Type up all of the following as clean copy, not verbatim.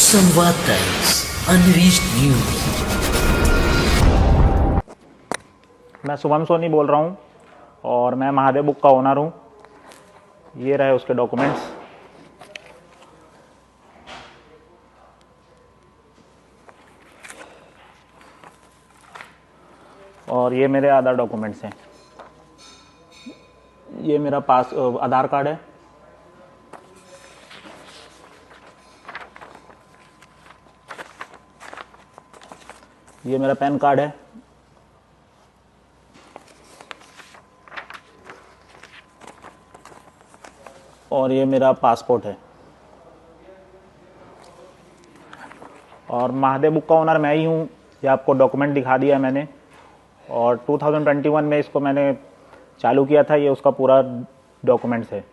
संवाद times, unreached news. मैं शुभम सोनी बोल रहा हूँ और मैं महादेव बुक का ओनर हूँ। ये रहे उसके डॉक्यूमेंट्स। और ये मेरे आधार डॉक्यूमेंट्स हैं। ये मेरा आधार कार्ड है। ये मेरा पैन कार्ड है। और ये मेरा पासपोर्ट है। और महादेव बुक का ओनर मैं ही हूँ। ये आपको डॉक्यूमेंट दिखा दिया मैंने। और 2021 में इसको मैंने चालू किया था। ये उसका पूरा डॉक्यूमेंट्स है।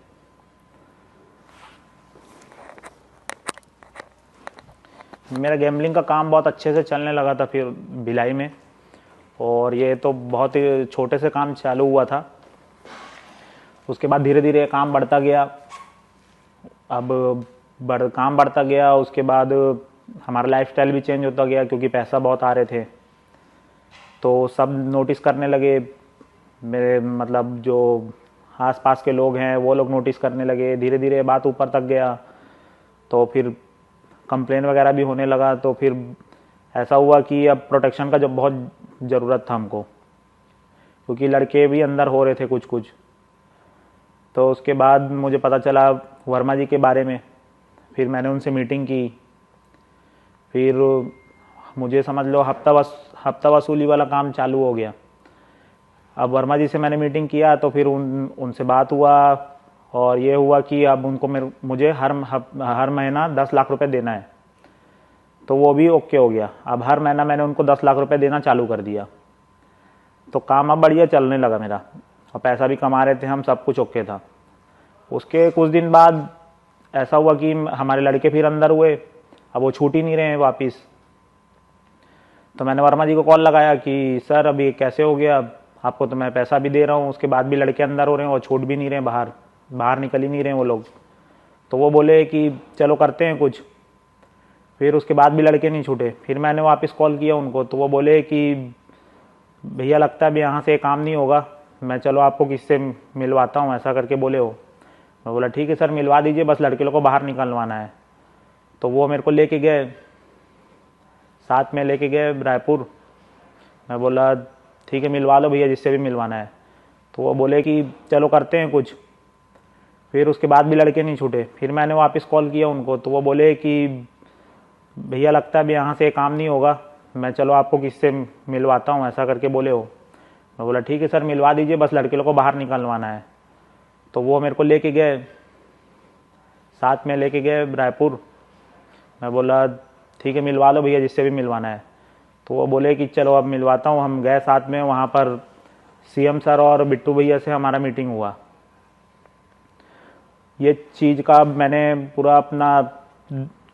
मेरा गैम्बलिंग का काम बहुत अच्छे से चलने लगा था फिर भिलाई में। और ये तो बहुत ही छोटे से काम चालू हुआ था। उसके बाद धीरे धीरे काम बढ़ता गया। अब काम बढ़ता गया। उसके बाद हमारा लाइफस्टाइल भी चेंज होता गया क्योंकि पैसा बहुत आ रहे थे। तो सब नोटिस करने लगे। मेरे मतलब जो आसपास के लोग हैं वो लोग नोटिस करने लगे। धीरे धीरे बात ऊपर तक गया। तो फिर कंप्लेन वगैरह भी होने लगा। तो फिर ऐसा हुआ कि अब प्रोटेक्शन का जब बहुत ज़रूरत था हमको, क्योंकि लड़के भी अंदर हो रहे थे कुछ कुछ। तो उसके बाद मुझे पता चला वर्मा जी के बारे में। फिर मैंने उनसे मीटिंग की। फिर मुझे समझ लो हफ्ता वसूली वाला काम चालू हो गया। अब वर्मा जी से मैंने मीटिंग किया तो फिर उनसे बात हुआ। और ये हुआ कि अब उनको मुझे हर महीना 10 लाख रुपए देना है। तो वो भी ओके हो गया। अब हर महीना मैंने उनको 10 लाख रुपए देना चालू कर दिया। तो काम अब बढ़िया चलने लगा मेरा। और पैसा भी कमा रहे थे हम, सब कुछ ओके था। उसके कुछ दिन बाद ऐसा हुआ कि हमारे लड़के फिर अंदर हुए। अब वो छूट ही नहीं रहे हैं वापिस। तो मैंने वर्मा जी को कॉल लगाया कि सर अभी कैसे हो गया, आपको तो मैं पैसा भी दे रहा हूँ, उसके बाद भी लड़के अंदर हो रहे हैं और छूट भी नहीं रहे, बाहर निकल ही नहीं रहे वो लोग। तो वो बोले कि चलो करते हैं कुछ। फिर उसके बाद भी लड़के नहीं छूटे। फिर मैंने वापस कॉल किया उनको। तो वो बोले कि भैया लगता है अब यहाँ से काम नहीं होगा, मैं चलो आपको किससे मिलवाता हूँ, ऐसा करके बोले हो। मैं बोला ठीक है सर मिलवा दीजिए, बस लड़के लोग को बाहर निकलवाना है। तो वो मेरे को लेके गए, साथ में लेके गए रायपुर। मैं बोला ठीक है मिलवा लो भैया जिससे भी मिलवाना है। तो वो बोले कि चलो करते हैं कुछ। फिर उसके बाद भी लड़के नहीं छूटे। फिर मैंने वापस कॉल किया उनको। तो वो बोले कि भैया लगता है अब यहाँ से काम नहीं होगा, मैं चलो आपको किससे मिलवाता हूँ, ऐसा करके बोले हो। मैं बोला ठीक है सर मिलवा दीजिए, बस लड़के लोग को बाहर निकलवाना है। तो वो मेरे को लेके गए, साथ में लेके गए रायपुर। मैं बोला ठीक है मिलवा लो भैया जिससे भी मिलवाना है। तो वो बोले कि चलो अब मिलवाता हूँ। हम गए साथ में। वहाँ पर सीएम सर और बिट्टू भैया से हमारा मीटिंग हुआ। ये चीज़ का मैंने पूरा अपना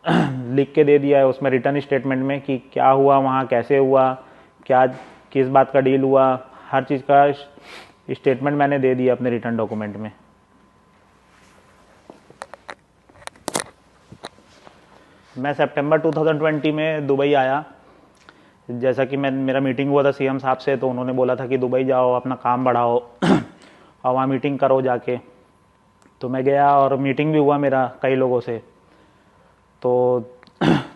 लिख के दे दिया है उसमें रिटर्न स्टेटमेंट में कि क्या हुआ वहाँ, कैसे हुआ, क्या किस बात का डील हुआ, हर चीज़ का स्टेटमेंट मैंने दे दिया अपने रिटर्न डॉक्यूमेंट में। मैं सितंबर 2020 में दुबई आया। जैसा कि मेरा मीटिंग हुआ था सीएम साहब से, तो उन्होंने बोला था कि दुबई जाओ अपना काम बढ़ाओ और वहाँ मीटिंग करो जाके। तो मैं गया और मीटिंग भी हुआ मेरा कई लोगों से। तो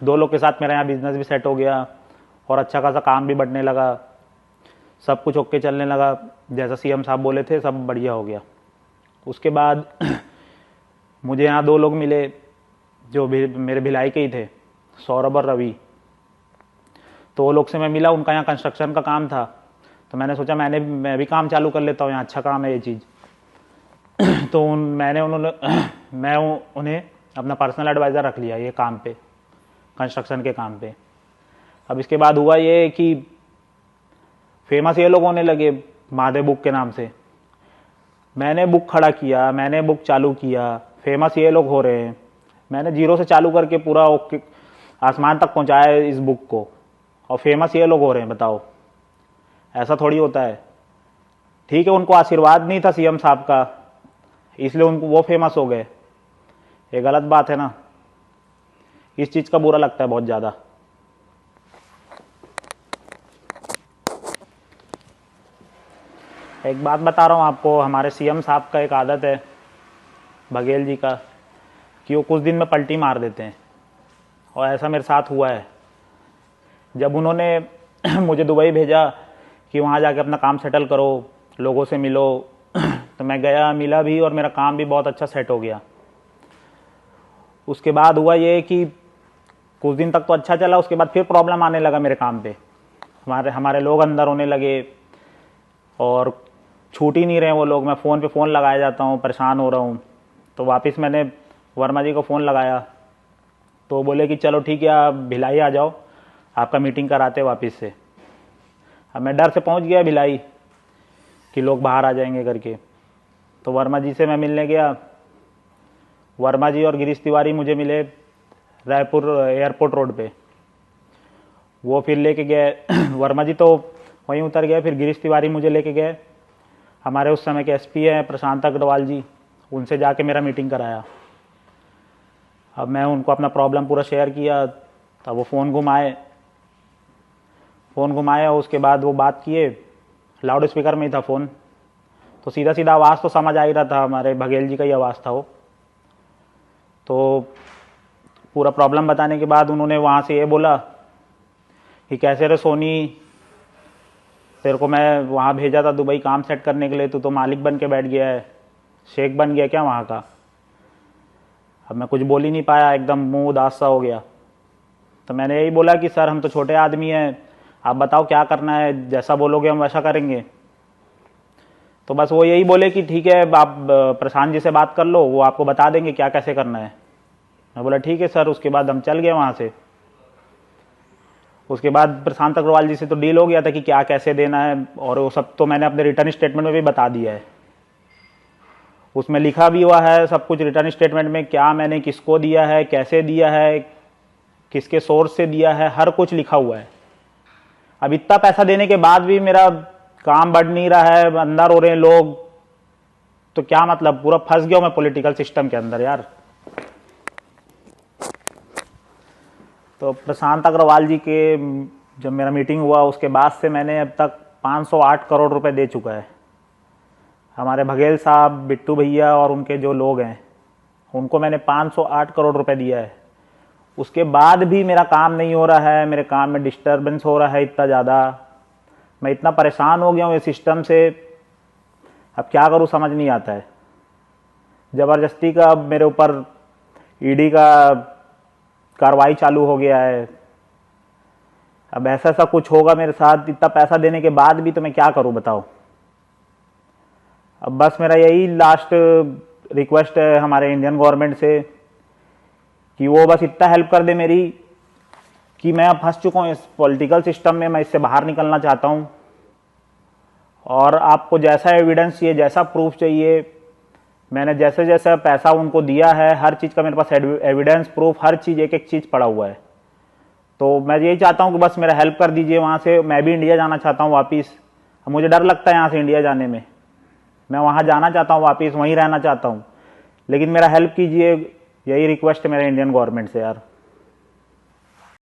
2 लोग के साथ मेरा यहाँ बिजनेस भी सेट हो गया और अच्छा खासा काम भी बढ़ने लगा। सब कुछ ओके चलने लगा, जैसा सीएम साहब बोले थे सब बढ़िया हो गया। उसके बाद मुझे यहाँ 2 लोग मिले जो भी मेरे भिलाई के ही थे, सौरभ और रवि। तो वो लोग से मैं मिला, उनका यहाँ कंस्ट्रक्शन का काम था। तो मैंने सोचा मैं भी काम चालू कर लेता हूँ, यहाँ अच्छा काम है ये चीज़। तो मैं उन्हें अपना पर्सनल एडवाइज़र रख लिया ये काम पे, कंस्ट्रक्शन के काम पे। अब इसके बाद हुआ ये कि फेमस ये लोग होने लगे महादेव बुक के नाम से। मैंने बुक खड़ा किया, मैंने बुक चालू किया, फेमस ये लोग हो रहे हैं। मैंने जीरो से चालू करके पूरा ओके आसमान तक पहुंचाया इस बुक को, और फेमस ये लोग हो रहे हैं। बताओ ऐसा थोड़ी होता है। ठीक है उनको आशीर्वाद नहीं था सीएम साहब का, इसलिए उनको वो फेमस हो गए। ये गलत बात है ना। इस चीज़ का बुरा लगता है बहुत ज़्यादा। एक बात बता रहा हूँ आपको, हमारे सीएम साहब का एक आदत है, बघेल जी का, कि वो कुछ दिन में पलटी मार देते हैं, और ऐसा मेरे साथ हुआ है। जब उन्होंने मुझे दुबई भेजा कि वहाँ जाके अपना काम सेटल करो, लोगों से मिलो, तो मैं गया, मिला भी, और मेरा काम भी बहुत अच्छा सेट हो गया। उसके बाद हुआ ये कि कुछ दिन तक तो अच्छा चला, उसके बाद फिर प्रॉब्लम आने लगा मेरे काम पे। हमारे लोग अंदर होने लगे और छूट ही नहीं रहे वो लोग। मैं फ़ोन पे फ़ोन लगाया जाता हूँ, परेशान हो रहा हूँ। तो वापस मैंने वर्मा जी को फ़ोन लगाया, तो बोले कि चलो ठीक है, आप भिलाई आ जाओ, आपका मीटिंग कराते वापस से। अब मैं डर से पहुँच गया भिलाई कि लोग बाहर आ जाएंगे करके। तो वर्मा जी से मैं मिलने गया। वर्मा जी और गिरीश तिवारी मुझे मिले रायपुर एयरपोर्ट रोड पे। वो फिर लेके गए वर्मा जी तो वहीं उतर गए, फिर गिरीश तिवारी मुझे लेके गए हमारे उस समय के एसपी हैं प्रशांत अग्रवाल जी, उनसे जाके मेरा मीटिंग कराया। अब मैं उनको अपना प्रॉब्लम पूरा शेयर किया, तब वो फ़ोन घुमाए और उसके बाद वो बात किए। लाउड स्पीकर में ही था फ़ोन, तो सीधा सीधा आवाज़ तो समझ आ ही रहा था, हमारे बघेल जी का ही आवाज़ था वो। तो पूरा प्रॉब्लम बताने के बाद उन्होंने वहाँ से ये बोला कि कैसे रे सोनी, तेरे को मैं वहाँ भेजा था दुबई काम सेट करने के लिए, तू तो मालिक बन के बैठ गया है, शेख बन गया क्या वहाँ का। अब मैं कुछ बोल ही नहीं पाया, एकदम मुंह उदास सा हो गया। तो मैंने यही बोला कि सर हम तो छोटे आदमी हैं, आप बताओ क्या करना है, जैसा बोलोगे हम वैसा करेंगे। तो बस वो यही बोले कि ठीक है, आप प्रशांत जी से बात कर लो, वो आपको बता देंगे क्या कैसे करना है। मैं बोला ठीक है सर। उसके बाद हम चल गए वहाँ से। उसके बाद प्रशांत अग्रवाल जी से तो डील हो गया था कि क्या कैसे देना है, और वो सब तो मैंने अपने रिटर्न स्टेटमेंट में भी बता दिया है। उसमें लिखा भी हुआ है सब कुछ रिटर्न स्टेटमेंट में, क्या मैंने किसको दिया है, कैसे दिया है, किसके सोर्स से दिया है, हर कुछ लिखा हुआ है। अब इतना पैसा देने के बाद भी मेरा काम बढ़ नहीं रहा है, अंदर हो रहे हैं लोग, तो क्या मतलब, पूरा फंस गया मैं पॉलिटिकल सिस्टम के अंदर यार। तो प्रशांत अग्रवाल जी के जब मेरा मीटिंग हुआ उसके बाद से मैंने अब तक 508 करोड़ रुपए दे चुका है। हमारे बघेल साहब, बिट्टू भैया और उनके जो लोग हैं, उनको मैंने 508 करोड़ रुपए दिया है। उसके बाद भी मेरा काम नहीं हो रहा है, मेरे काम में डिस्टर्बेंस हो रहा है इतना ज़्यादा। मैं इतना परेशान हो गया हूँ इस सिस्टम से, अब क्या करूँ समझ नहीं आता है। ज़बरदस्ती का अब मेरे ऊपर ईडी का कार्रवाई चालू हो गया है। अब ऐसा ऐसा कुछ होगा मेरे साथ, इतना पैसा देने के बाद भी, तो मैं क्या करूं बताओ। अब बस मेरा यही लास्ट रिक्वेस्ट है हमारे इंडियन गवर्नमेंट से कि वो बस इतना हेल्प कर दे मेरी, कि मैं अब फंस चुका हूँ इस पॉलिटिकल सिस्टम में, मैं इससे बाहर निकलना चाहता हूँ। और आपको जैसा एविडेंस चाहिए, जैसा प्रूफ चाहिए, मैंने जैसे जैसे पैसा उनको दिया है, हर चीज़ का मेरे पास एविडेंस, प्रूफ, हर चीज़, एक एक चीज़ पड़ा हुआ है। तो मैं यही चाहता हूँ कि बस मेरा हेल्प कर दीजिए वहाँ से। मैं भी इंडिया जाना चाहता हूँ वापस। मुझे डर लगता है यहाँ से इंडिया जाने में, मैं वहाँ जाना चाहता हूँ वापस, वहीं रहना चाहता हूँ, लेकिन मेरा हेल्प कीजिए, यही रिक्वेस्ट है मेरे इंडियन गवर्नमेंट से यार।